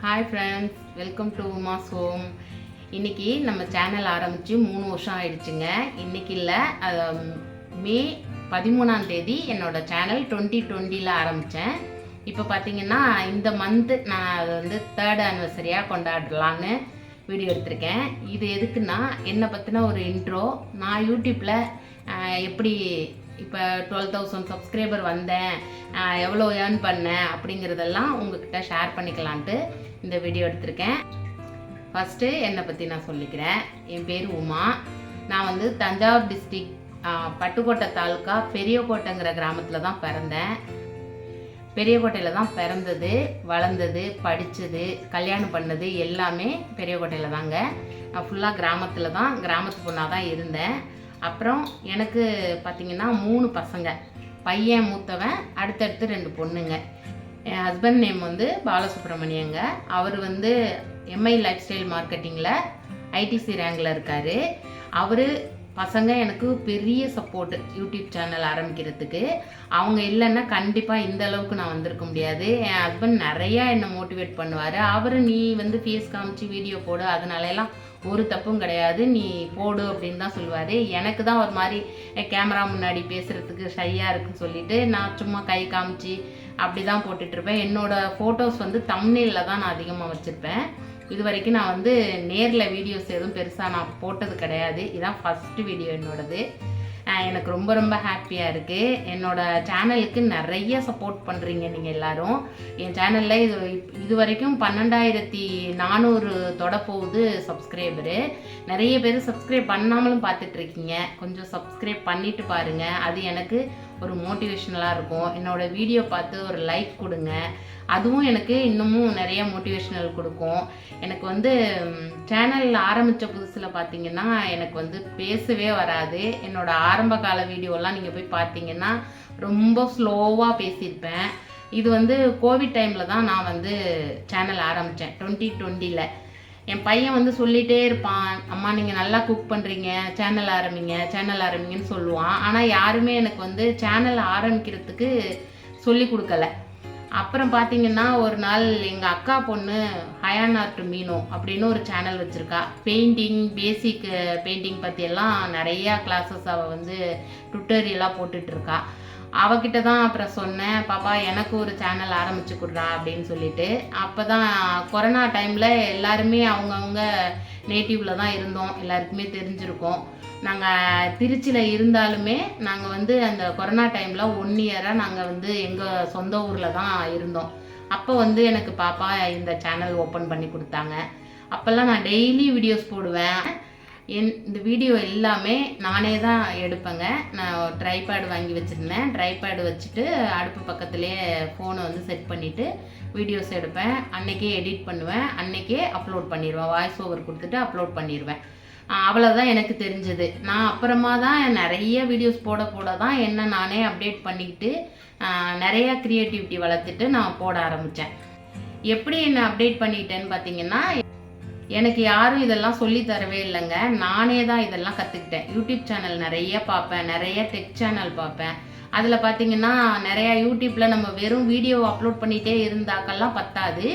Hi friends, welcome to Uma's Home. இன்னைக்கு நம்ம channel ஆரம்பிச்சு 3 வருஷம் ஆயிடுச்சுங்க. இன்னைக்கு இல்ல மே 13ஆம் தேதி என்னோட சேனல் 2020ல ஆரம்பிச்சேன். இப்போ பாத்தீங்கன்னா இந்த மந்த் நான் அது வந்து 3rd anniversary-யா கொண்டாடலாம்னு வீடியோ எடுத்திருக்கேன். இது எதுக்குன்னா என்ன பத்தின ஒரு இன்ட்ரோ. நான் யூடியூப்ல எப்படி இப்போ 12,000 சப்ஸ்கிரைபர் வந்தேன், எவ்வளோ ஏர்ன் பண்ணேன் அப்படிங்கிறதெல்லாம் உங்ககிட்ட ஷேர் பண்ணிக்கலான்ட்டு இந்த வீடியோ எடுத்திருக்கேன். ஃபஸ்ட்டு என்னை பற்றி நான் சொல்லிக்கிறேன். என் பேர் உமா. நான் வந்து தஞ்சாவூர் டிஸ்ட்ரிக்ட் பட்டுக்கோட்டை தாலுக்கா பெரியக்கோட்டைங்கிற கிராமத்தில் தான் பிறந்தேன். பெரியக்கோட்டையில் தான் பிறந்தது, வளர்ந்தது, படித்தது, கல்யாணம் பண்ணது எல்லாமே பெரியக்கோட்டையில் தாங்க. நான் ஃபுல்லாக கிராமத்தில் தான், கிராமத்து பொண்ணாக தான் இருந்தேன். அப்புறம் எனக்கு பார்த்திங்கன்னா 3 பசங்க, பையன் மூத்தவன், அடுத்தடுத்து 2 பொண்ணுங்க. என் ஹஸ்பண்ட் நேம் வந்து பாலசுப்ரமணியங்க. அவர் வந்து எம்ஐ லைஃப் ஸ்டைல் மார்க்கெட்டிங்கில் ஐடிசி ரேங்கில் இருக்கார். அவர் பசங்க எனக்கு பெரிய சப்போர்ட்டு யூடியூப் சேனல் ஆரம்பிக்கிறதுக்கு. அவங்க இல்லைன்னா கண்டிப்பாக இந்த அளவுக்கு நான் வந்திருக்க முடியாது. என் ஹஸ்பண்ட் நிறையா என்னை மோட்டிவேட் பண்ணுவார். அவர் நீ வந்து ஃபேஸ் காமிச்சு வீடியோ போடு, அதனாலலாம் ஒரு தப்பும் கிடையாது, நீ போடு அப்படின்னு தான் சொல்லுவார். எனக்கு தான் ஒரு மாதிரி கேமரா முன்னாடி பேசுகிறதுக்கு ஷையாக இருக்குன்னு சொல்லிட்டு நான் சும்மா கை காமிச்சு அப்படி தான் போட்டுட்ருப்பேன். என்னோடய ஃபோட்டோஸ் வந்து தம்ப்நெயிலில் தான் நான் அதிகமாக வச்சுருப்பேன். இது வரைக்கும் நான் வந்து நேரில் வீடியோஸ் எதுவும் பெருசாக நான் போட்டது கிடையாது. இதுதான் ஃபஸ்ட்டு வீடியோ என்னோடது. எனக்கு ரொம்ப ரொம்ப ஹாப்பியாக இருக்குது. என்னோடய சேனலுக்கு நிறைய சப்போர்ட் பண்ணுறீங்க நீங்கள் எல்லோரும். என் சேனலில் இது வரைக்கும் 12,400 தொட போகுது சப்ஸ்கிரைபரு. நிறைய பேர் சப்ஸ்கிரைப் பண்ணாமலும் பார்த்துட்ருக்கீங்க. கொஞ்சம் சப்ஸ்கிரைப் பண்ணிவிட்டு பாருங்கள், அது எனக்கு ஒரு மோட்டிவேஷ்னலாக இருக்கும். என்னோடய வீடியோ பார்த்து ஒரு லைக் கொடுங்க, அதுவும் எனக்கு இன்னமும் நிறைய மோட்டிவேஷ்னல் கொடுக்கும். எனக்கு வந்து சேனல் ஆரம்பித்த புதுசில் பார்த்திங்கன்னா எனக்கு வந்து பேசவே வராது. என்னோடய ஆரம்ப கால வீடியோலாம் நீங்கள் போய் பார்த்தீங்கன்னா ரொம்ப ஸ்லோவாக பேசியிருப்பேன். இது வந்து கோவிட் டைமில் தான் நான் வந்து சேனல் ஆரம்பித்தேன் 2020ல். என் பையன் வந்து சொல்லிகிட்டே இருப்பான், அம்மா நீங்கள் நல்லா குக் பண்ணுறீங்க, சேனல் ஆரம்பிங்கன்னு சொல்லுவான். ஆனால் யாருமே எனக்கு வந்து சேனல் ஆரம்பிக்கிறதுக்கு சொல்லி கொடுக்கல. அப்புறம் பார்த்தீங்கன்னா ஒரு நாள் எங்கள் அக்கா பொண்ணு ஹயானார்ட் மீனு அப்படின்னு ஒரு சேனல் வச்சுருக்கா. பெயிண்டிங், பேசிக் பெயிண்டிங் பற்றியெல்லாம் நிறையா கிளாஸஸ் அவள் வந்து டுட்டோரியலாக போட்டுட்ருக்கா. அவகிட்ட தான் அப்புறம் சொன்னேன், பாப்பா எனக்கு ஒரு சேனல் ஆரம்பிச்சு கொடுறா அப்படின்னு சொல்லிட்டு. அப்போ தான் கொரோனா டைமில் எல்லாருமே அவங்கவுங்க நேட்டிவில் தான் இருந்தோம், எல்லாருக்குமே தெரிஞ்சிருக்கோம். நாங்கள் திருச்சியில் இருந்தாலுமே நாங்கள் வந்து அந்த கொரோனா டைமில் 1 இயராக நாங்கள் வந்து எங்கள் சொந்த ஊரில் தான் இருந்தோம். அப்போ வந்து எனக்கு பாப்பா இந்த சேனல் ஓப்பன் பண்ணி கொடுத்தாங்க. அப்போல்லாம் நான் டெய்லி வீடியோஸ் போடுவேன். இந்த வீடியோ எல்லாமே நானே தான் எடுப்பேங்க. நான் ட்ரைபேடு வாங்கி வச்சுருந்தேன். ட்ரைபேடு வச்சுட்டு அடுப்பு பக்கத்துலேயே ஃபோனை வந்து செட் பண்ணிவிட்டு வீடியோஸ் எடுப்பேன். அன்றைக்கே எடிட் பண்ணுவேன், அன்றைக்கே அப்லோட் பண்ணிடுவேன். வாய்ஸ் ஓவர் கொடுத்துட்டு அப்லோட் பண்ணிடுவேன். அவ்வளோதான் எனக்கு தெரிஞ்சது. நான் அப்புறமா தான் நிறைய வீடியோஸ் போட தான் என்ன நானே அப்டேட் பண்ணிக்கிட்டு நிறையா க்ரியேட்டிவிட்டி வளர்த்துட்டு நான் போட ஆரம்பித்தேன். எப்படி என்ன அப்டேட் பண்ணிக்கிட்டேன்னு பார்த்தீங்கன்னா, எனக்கு யாரும் இதெல்லாம் சொல்லி தரவே இல்லைங்க. நானே தான் இதெல்லாம் கற்றுக்கிட்டேன். யூடியூப் சேனல் நிறைய பார்ப்பேன், நிறைய டெக் சேனல் பார்ப்பேன். அதில் பார்த்தீங்கன்னா நிறையா யூடியூப்பில் நம்ம வெறும் வீடியோ அப்லோட் பண்ணிகிட்டே இருந்தாக்கெல்லாம் பத்தாது.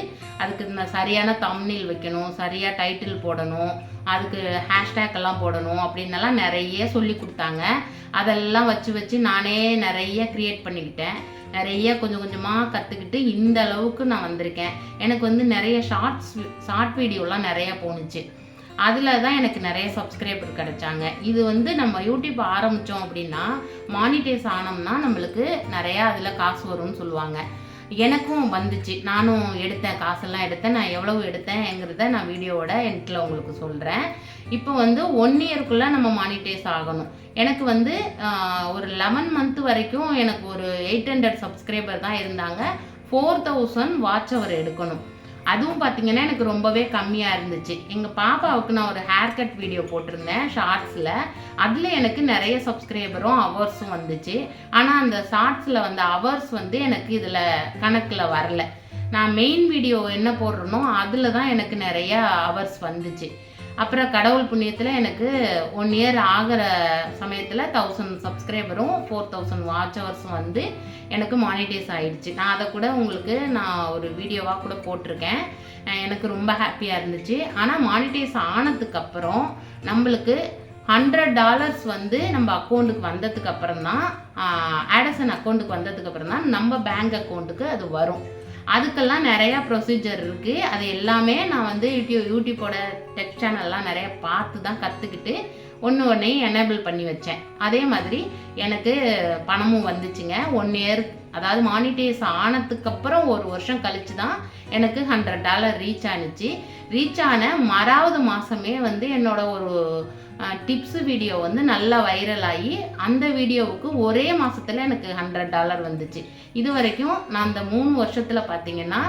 அதுக்கு சரியான தம்ப்நெயில் வைக்கணும், சரியாக டைட்டில் போடணும், அதுக்கு ஹேஷ்டேக் எல்லாம் போடணும் அப்படின்னெல்லாம் நிறைய சொல்லி கொடுத்தாங்க. அதெல்லாம் வச்சு நானே நிறைய க்ரியேட் பண்ணிக்கிட்டேன். நிறைய கொஞ்சம் கொஞ்சமாக கற்றுக்கிட்டு இந்த அளவுக்கு நான் வந்திருக்கேன். எனக்கு வந்து நிறைய ஷார்ட் வீடியோலாம் நிறையா போணுச்சு. அதில் தான் எனக்கு நிறைய சப்ஸ்கிரைபர் கிடைச்சாங்க. இது வந்து நம்ம யூடியூப் ஆரம்பித்தோம் அப்படின்னா மானிட்டைஸ் ஆனோம்னா நம்மளுக்கு நிறையா அதில் காசு வரும்னு சொல்லுவாங்க. எனக்கும் வந்துச்சு. நானும் எடுத்தேன், காசெல்லாம் எடுத்தேன். நான் எவ்வளவு எடுத்தேங்கிறத நான் வீடியோவோட எண்டில் உங்களுக்கு சொல்கிறேன். இப்போ வந்து 1 இயருக்குள்ளே நம்ம மானிட்டைஸ் ஆகணும். எனக்கு வந்து ஒரு 11 மந்த் வரைக்கும் எனக்கு ஒரு 800 சப்ஸ்கிரைபர் தான் இருந்தாங்க. 4000 வாட்ச் அவர் எடுக்கணும். அதுவும் பார்த்திங்கன்னா எனக்கு ரொம்பவே கம்மியாக இருந்துச்சு. எங்கள் பாப்பாவுக்கு நான் ஒரு ஹேர் கட் வீடியோ போட்டிருந்தேன் ஷார்ட்ஸில். அதில் எனக்கு நிறைய சப்ஸ்கிரைபரும் ஹவர்ஸும் வந்துச்சு. ஆனால் அந்த ஷார்ட்ஸில் வந்த ஹவர்ஸ் வந்து எனக்கு இதில் கணக்கில் வரல. நான் மெயின் வீடியோ என்ன போடுறனோ அதில் தான் எனக்கு நிறையா ஹவர்ஸ் வந்துச்சு. அப்புறம் கடவுள் புண்ணியத்தில் எனக்கு 1 இயர் ஆகிற சமயத்தில் 1000 சப்ஸ்கிரைபரும் 4000 வாட்ச் ஹவர்ஸும் வந்து எனக்கு மானிட்டைஸ் ஆகிடுச்சு. நான் அதை கூட உங்களுக்கு நான் ஒரு வீடியோவாக கூட போட்டிருக்கேன். எனக்கு ரொம்ப ஹாப்பியாக இருந்துச்சு. ஆனால் மானிட்டைஸ் ஆனதுக்கப்புறம் நம்மளுக்கு $100 வந்து நம்ம அக்கௌண்ட்டுக்கு வந்ததுக்கு அப்புறம் தான், ஆடசன் அக்கௌண்ட்டுக்கு வந்ததுக்கு அப்புறம் தான் நம்ம பேங்க் அக்கௌண்ட்டுக்கு அது வரும். அதுக்கெல்லாம் நிறையா ப்ரொசீஜர் இருக்குது. அது எல்லாமே நான் வந்து யூடியூப்போட டெக் சேனல்லாம் நிறையா பார்த்து தான் கற்றுக்கிட்டு ஒன்றையும் எனேபிள் பண்ணி வச்சேன். அதே மாதிரி எனக்கு பணமும் வந்துச்சுங்க. 1 இயர், அதாவது மானிட்டைஸ் ஆனதுக்கப்புறம் 1 வருஷம் கழிச்சு தான் எனக்கு $100 ரீச் ஆனிச்சு. ரீச் ஆன மறாவது மாதமே வந்து என்னோட ஒரு டிப்ஸு வீடியோ வந்து நல்லா வைரல் ஆகி அந்த வீடியோவுக்கு ஒரே மாதத்தில் எனக்கு $100 வந்துச்சு. இது வரைக்கும் நான் அந்த 3 வருஷத்தில் பார்த்தீங்கன்னா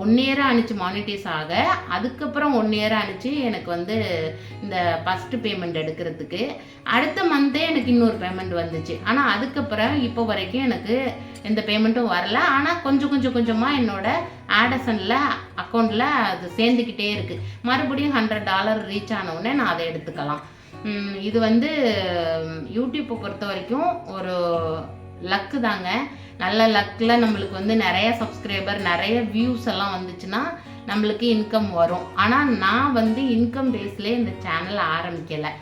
1 இயராக ஆனிச்சு மானிட்டைஸ் ஆக. அதுக்கப்புறம் 1 இயராக ஆனிச்சு எனக்கு வந்து இந்த ஃபஸ்ட்டு பேமெண்ட் எடுக்கிறதுக்கு. அடுத்த மந்த்தே எனக்கு இன்னொரு பேமெண்ட் வந்துச்சு. ஆனால் அதுக்கப்புறம் இப்போ வரைக்கும் எனக்கு எந்த பேமெண்ட்டும் வரல. ஆனால் கொஞ்சமாக என்னோட ஆடசனில் அக்கௌண்ட்டில் அது சேர்ந்துக்கிட்டே இருக்குது. மறுபடியும் $100 ரீச் ஆனவுடனே நான் அதை எடுத்துக்கலாம். இது வந்து யூடியூப்பை பொறுத்த வரைக்கும் ஒரு லக்கு தாங்க. நல்ல லக்கில் நம்மளுக்கு வந்து நிறைய சப்ஸ்கிரைபர், நிறைய வியூஸ் எல்லாம் வந்துச்சுன்னா நம்மளுக்கு இன்கம் வரும். ஆனால் நான் வந்து இன்கம் பேஸ்லேயே இந்த சேனல் ஆரம்பிக்கலை.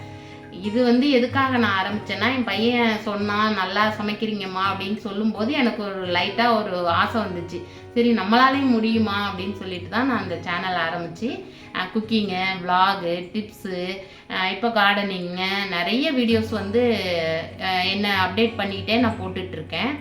இது வந்து எதுக்காக நான் ஆரம்பித்தேன்னா, என் பையன் சொன்னான் நல்லா சமைக்கிறீங்கம்மா அப்படின்னு சொல்லும்போது எனக்கு ஒரு லைட்டாக ஒரு ஆசை வந்துச்சு. சரி நம்மளாலேயும் முடியுமா அப்படின்னு சொல்லிட்டு தான் நான் அந்த சேனல் ஆரம்பித்து குக்கிங்கு, விலாகு, டிப்ஸு, இப்போ கார்டனிங்கு நிறைய வீடியோஸ் வந்து என்ன அப்டேட் பண்ணிக்கிட்டே நான் போட்டுட்ருக்கேன்.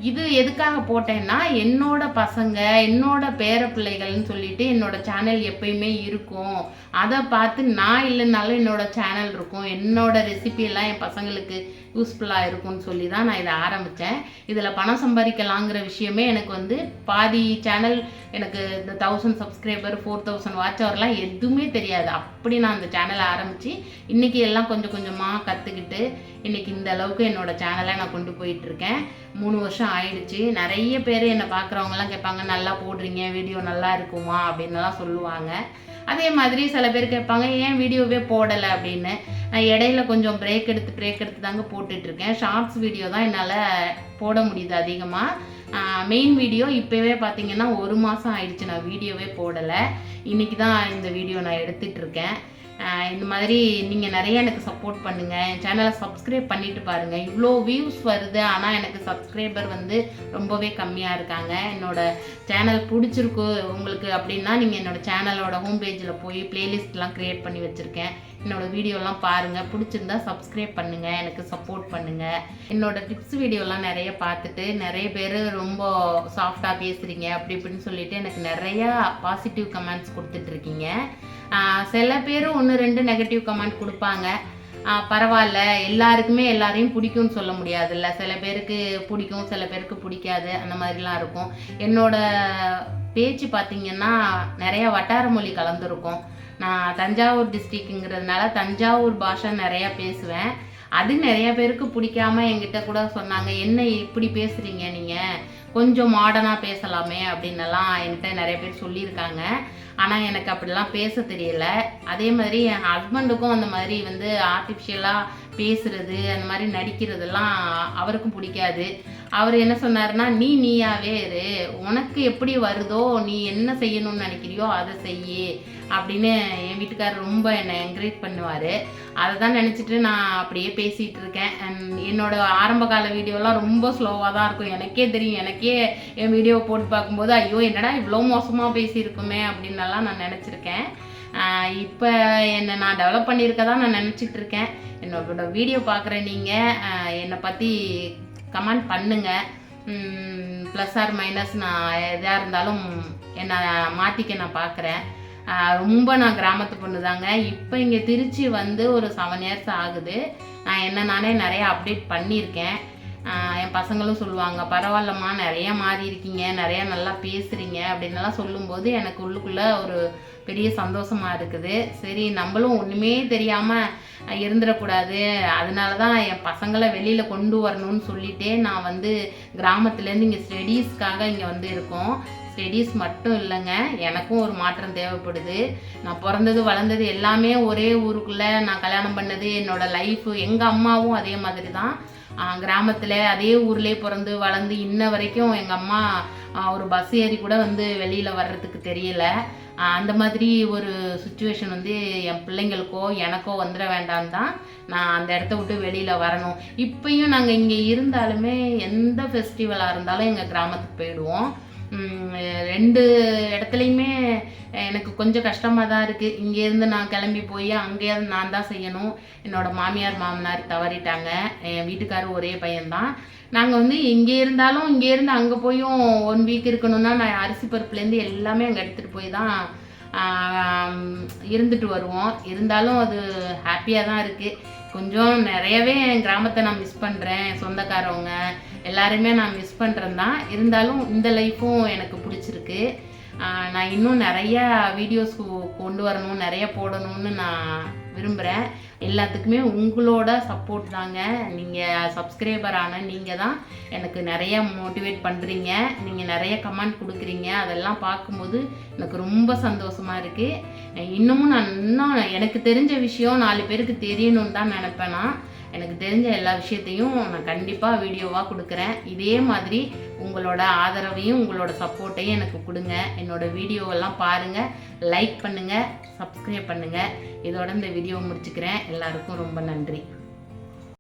இது எதுக்காக போட்டேன்னா, என்னோட பசங்க, என்னோட பேர பிள்ளைகள்னு சொல்லிட்டு என்னோட சேனல் எப்பயுமே இருக்கும். அதை பார்த்து நான் இல்லைனாலும் என்னோட சேனல் இருக்கும். என்னோட ரெசிபியெல்லாம் என் பசங்களுக்கு யூஸ்ஃபுல்லாக இருக்கும்னு சொல்லி தான் நான் இதை ஆரம்பித்தேன். இதில் பணம் சம்பாதிக்கலாங்கிற விஷயமே எனக்கு வந்து பாதி சேனல் எனக்கு இந்த 1000 சப்ஸ்கிரைபர் 4000 வாட்ச் ஹவர்லாம் எதுவுமே தெரியாது. அப்படி நான் அந்த சேனலை ஆரம்பித்து இன்றைக்கி எல்லாம் கொஞ்சமாக கற்றுக்கிட்டு இன்றைக்கி இந்த அளவுக்கு என்னோடய சேனலை நான் கொண்டு போயிட்டுருக்கேன். 3 வருஷம் ஆயிடுச்சு. நிறைய பேர் என்னை பார்க்குறவங்கலாம் கேட்பாங்க, நல்லா போடுறீங்க, வீடியோ நல்லா இருக்குமா அப்படின்னுலாம் சொல்லுவாங்க. அதே மாதிரி சில பேர் கேட்பாங்க, ஏன் வீடியோவே போடலை அப்படின்னு. நான் இடையில கொஞ்சம் பிரேக் எடுத்து தாங்க போட்டுட்ருக்கேன். ஷார்ட்ஸ் வீடியோ தான் என்னால் போட முடியுது அதிகமாக. மெயின் வீடியோ இப்போவே பார்த்தீங்கன்னா 1 மாதம் ஆயிடுச்சு நான் வீடியோவே போடலை. இன்றைக்கி தான் இந்த வீடியோ நான் எடுத்துகிட்ருக்கேன். இந்த மாதிரி நீங்கள் நிறைய எனக்கு சப்போர்ட் பண்ணுங்கள். என் சேனலை சப்ஸ்கிரைப் பண்ணிவிட்டு பாருங்கள். இவ்வளோ வியூஸ் வருது, ஆனால் எனக்கு சப்ஸ்கிரைபர் வந்து ரொம்பவே கம்மியாக இருக்காங்க. என்னோடய சேனல் பிடிச்சிருக்கு உங்களுக்கு அப்படின்னா நீங்கள் என்னோடய சேனலோட ஹோம் பேஜில் போய் ப்ளேலிஸ்ட்லாம் க்ரியேட் பண்ணி வச்சுருக்கேன். என்னோடய வீடியோலாம் பாருங்கள். பிடிச்சிருந்தா சப்ஸ்கிரைப் பண்ணுங்கள், எனக்கு சப்போர்ட் பண்ணுங்கள். என்னோடய டிப்ஸ் வீடியோலாம் நிறைய பார்த்துட்டு நிறைய பேர் ரொம்ப சாஃப்டாக பேசுகிறீங்க அப்படி இப்படின்னு சொல்லிட்டு எனக்கு நிறையா பாசிட்டிவ் கமெண்ட்ஸ் கொடுத்துட்ருக்கீங்க. சில பேர் 1-2 நெகட்டிவ் கமெண்ட் கொடுப்பாங்க. பரவாயில்ல, எல்லாருக்குமே எல்லாரையும் பிடிக்கும்னு சொல்ல முடியாதுல்ல. சில பேருக்கு பிடிக்கும், சில பேருக்கு பிடிக்காது, அந்த மாதிரிலாம் இருக்கும். என்னோட பேச்சு பார்த்திங்கன்னா நிறையா வட்டார மொழி கலந்துருக்கும். நான் தஞ்சாவூர் டிஸ்ட்ரிக்ட்டுங்கிறதுனால தஞ்சாவூர் பாஷை நிறையா பேசுவேன். அது நிறைய பேருக்கு பிடிக்காம என்கிட்ட கூட சொன்னாங்க, என்ன இப்படி பேசுகிறீங்க, நீங்கள் கொஞ்சம் மாடர்னாக பேசலாமே அப்படின்னலாம் என்கிட்ட நிறைய பேர் சொல்லியிருக்காங்க. ஆனால் எனக்கு அப்படிலாம் பேச தெரியல. அதே மாதிரி என் ஹஸ்பண்டுக்கும் அந்த மாதிரி வந்து ஆர்டிஃபிஷியலாக பேசுகிறது, அந்த மாதிரி நடிக்கிறதெல்லாம் அவருக்கும் பிடிக்காது. அவர் என்ன சொன்னார்னா, நீயாவே இரு, உனக்கு எப்படி வருதோ, நீ என்ன செய்யணும்னு நினைக்கிறியோ அதை செய்யி அப்படின்னு என் வீட்டுக்காரர் ரொம்ப என்னை என்கரேஜ் பண்ணுவார். அதை தான் நினச்சிட்டு நான் அப்படியே பேசிகிட்டு இருக்கேன். என்னோட ஆரம்ப கால வீடியோலாம் ரொம்ப ஸ்லோவாக தான் இருக்கும். எனக்கே தெரியும். எனக்கே என் வீடியோ போட்டு பார்க்கும்போது ஐயோ என்னடா இவ்வளோ மோசமாக பேசியிருக்குமே அப்படின்னலாம் நான் நினச்சிருக்கேன். இப்போ என்னை நான் டெவலப் பண்ணியிருக்கதான் நான் நினச்சிட்டு இருக்கேன். என்னோட வீடியோ பார்க்குற நீங்கள் என்னை பற்றி கமெண்ட் பண்ணுங்கள். ப்ளஸ் ஆர் மைனஸ் நான் எதாக இருந்தாலும் என்னை மாற்றிக்க நான் பார்க்குறேன். ரொம்ப நான் கிராமத்து பொண்ணு தாங்க. இப்போ இங்கே திருச்சி வந்து ஒரு 7 இயர்ஸ் ஆகுது. நான் நானே நிறைய அப்டேட் பண்ணியிருக்கேன். என் பசங்களும் சொல்லுவாங்க, பரவாயில்லம்மா நிறையா மாறி இருக்கீங்க, நிறையா நல்லா பேசுகிறீங்க அப்படின்னுலாம் சொல்லும்போது எனக்கு உள்ளுக்குள்ளே ஒரு பெரிய சந்தோஷமாக இருக்குது. சரி நம்மளும் ஒன்றுமே தெரியாமல் இருந்துடக்கூடாது, அதனால தான் என் பசங்களை வெளியில் கொண்டு வரணும்னு சொல்லிட்டே நான் வந்து கிராமத்துலேருந்து இங்கே ஸ்டடீஸ்க்காக இங்கே வந்து இருக்கோம். ஸ்டடீஸ் மட்டும் இல்லைங்க, எனக்கும் ஒரு மாற்றம் தேவைப்படுது. நான் பிறந்தது வளர்ந்தது எல்லாமே ஒரே ஊருக்குள்ளே, நான் கல்யாணம் பண்ணது, என்னோடய லைஃபு, எங்கள் அம்மாவும் அதே மாதிரி தான் கிராமத்தில் அதே ஊர்லேயே பிறந்து வளர்ந்து இன்ன வரைக்கும் எங்கள் அம்மா ஒரு பஸ் ஏறி கூட வந்து வெளியில் வர்றதுக்கு தெரியல. அந்த மாதிரி ஒரு சுச்சுவேஷன் வந்து என் பிள்ளைங்களுக்கோ எனக்கோ வந்துட வேண்டாம் தான் நான் அந்த இடத்த விட்டு வெளியில் வரணும். இப்பயும் நாங்கள் இங்கே இருந்தாலுமே எந்த ஃபெஸ்டிவலாக இருந்தாலும் எங்கள் கிராமத்துக்கு போயிடுவோம். 2 இடத்துலையுமே எனக்கு கொஞ்சம் கஷ்டமாக தான் இருக்குது. இங்கேருந்து நான் கிளம்பி போய் அங்கேயே நான் தான் செய்யணும். என்னோடய மாமியார் மாமனார் தவறிட்டாங்க. என் வீட்டுக்காரர் ஒரே பையன்தான். நாங்கள் வந்து இங்கே இருந்தாலும் இங்கேருந்து அங்கே போயும் 1 வீக் இருக்கணும்னா நான் அரிசி பருப்புலேருந்து எல்லாமே அங்கே எடுத்துகிட்டு போய் தான் இருந்துட்டு வருவோம். இருந்தாலும் அது ஹாப்பியாக தான் இருக்குது. கொஞ்சம் நிறையவே என் கிராமத்தை நான் மிஸ் பண்ணுறேன். சொந்தக்காரவங்க எல்லாருமே நான் மிஸ் பண்ணுறேன் தான். இருந்தாலும் இந்த லைஃப்பும் எனக்கு பிடிச்சிருக்கு. நான் இன்னும் நிறையா வீடியோஸ் கொண்டு வரணும், நிறைய போடணும்னு நான் விரும்புகிறேன். எல்லாத்துக்குமே உங்களோட சப்போர்ட் தாங்க. நீங்கள் சப்ஸ்கிரைபர் ஆன நீங்கள் தான் எனக்கு நிறைய மோட்டிவேட் பண்ணுறீங்க. நீங்கள் நிறைய கமெண்ட் கொடுக்குறீங்க. அதெல்லாம் பார்க்கும்போது எனக்கு ரொம்ப சந்தோஷமாக இருக்குது. இன்னும் எனக்கு தெரிஞ்ச விஷயம் 4 பேருக்கு தெரியணும்னு தான் நினைப்பேன். எனக்கு தெரிஞ்ச எல்லா விஷயத்தையும் நான் கண்டிப்பாக வீடியோவாக கொடுக்குறேன். இதே மாதிரி உங்களோட ஆதரவையும் உங்களோட சப்போர்ட்டையும் எனக்கு கொடுங்க. என்னோடய வீடியோவெல்லாம் பாருங்கள், லைக் பண்ணுங்கள், சப்ஸ்கிரைப் பண்ணுங்கள். இதோட இந்த வீடியோ முடிச்சுக்கிறேன். எல்லாருக்கும் ரொம்ப நன்றி.